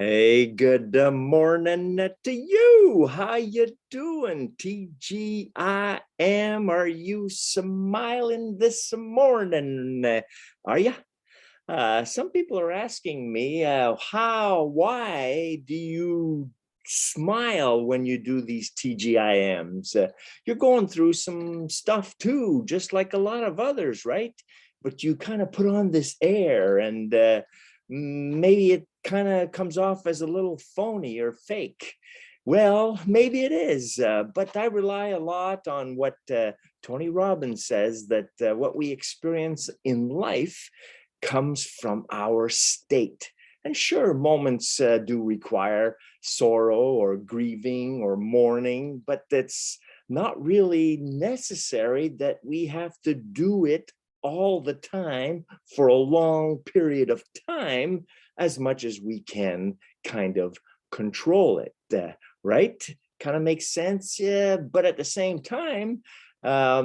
Hey, good morning to you. How you doing? TGIM, are you smiling this morning? Are you? Some people are asking me, why do you smile when you do these TGIMs? You're going through some stuff too, just like a lot of others, right? But you kind of put on this air and maybe it kind of comes off as a little phony or fake. Well, maybe it is, but I rely a lot on what Tony Robbins says, that what we experience in life comes from our state. And sure, moments do require sorrow or grieving or mourning, but that's not really necessary that we have to do it all the time for a long period of time, as much as we can kind of control it, right? Kind of makes sense. Yeah, but at the same time, I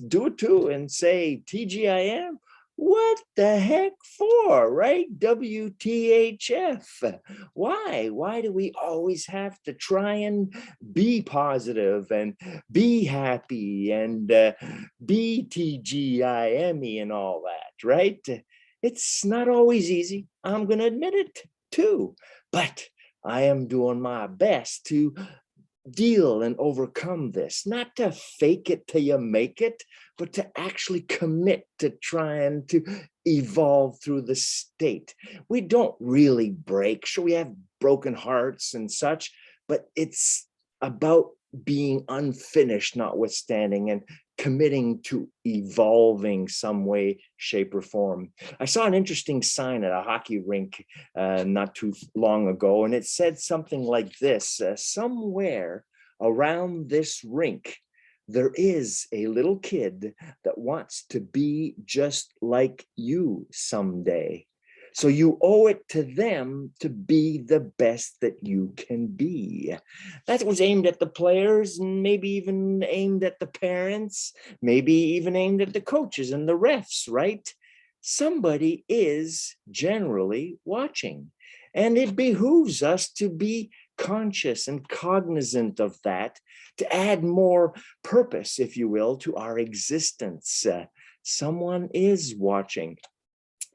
do it too and say, TGIM, what the heck for, right? WTHF. Why do we always have to try and be positive and be happy and be TGIME and all that, right? It's not always easy. I'm going to admit it too, but I am doing my best to deal and overcome this, not to fake it till you make it, but to actually commit to trying to evolve through the state. We don't really break. Sure, we have broken hearts and such, but it's about being unfinished, notwithstanding, and committing to evolving some way, shape, or form. I saw an interesting sign at a hockey rink not too long ago, and it said something like this: somewhere around this rink, there is a little kid that wants to be just like you someday. So you owe it to them to be the best that you can be. That was aimed at the players, and maybe even aimed at the parents, maybe even aimed at the coaches and the refs, right? Somebody is generally watching, and it behooves us to be conscious and cognizant of that, to add more purpose, if you will, to our existence. Someone is watching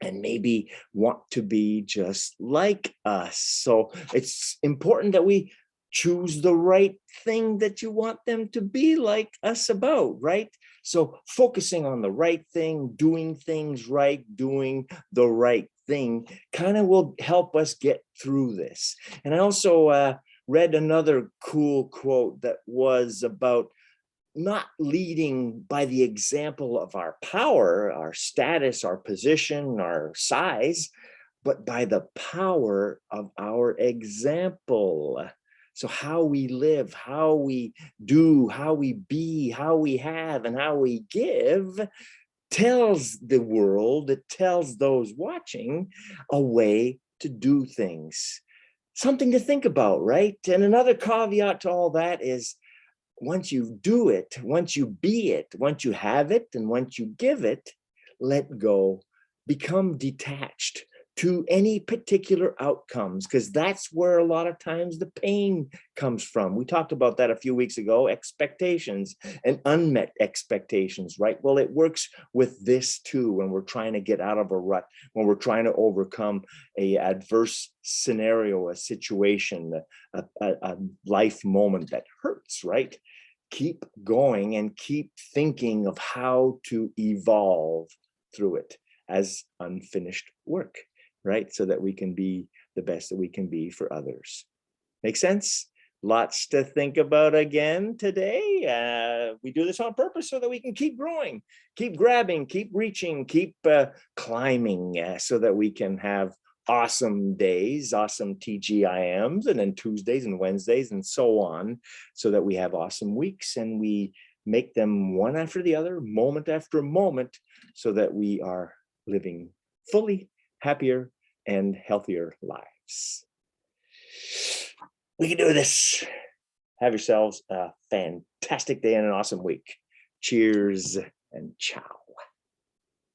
and maybe want to be just like us. So it's important that we choose the right thing that you want them to be like us about, right? So focusing on the right thing, doing things right, doing the right thing kind of will help us get through this. And I also read another cool quote that was about not leading by the example of our power, our status, our position, our size, but by the power of our example. So how we live, how we do, how we be, how we have, and how we give tells the world, it tells those watching a way to do things. Something to think about, right? And another caveat to all that is, once you do it, once you be it, once you have it, and once you give it, let go, become detached to any particular outcomes, because that's where a lot of times the pain comes from. We talked about that a few weeks ago, expectations and unmet expectations, right? Well, it works with this too when we're trying to get out of a rut, when we're trying to overcome a adverse scenario, a situation, a life moment that hurts, right? Keep going and keep thinking of how to evolve through it as unfinished work, right? So that we can be the best that we can be for others. Make sense? Lots to think about again today. We do this on purpose so that we can keep growing, keep grabbing, keep reaching, keep climbing, so that we can have awesome days, awesome TGIMs, and then Tuesdays and Wednesdays and so on, so that we have awesome weeks and we make them one after the other, moment after moment, so that we are living fully happier and healthier lives. We can do this. Have yourselves a fantastic day and an awesome week. Cheers and ciao.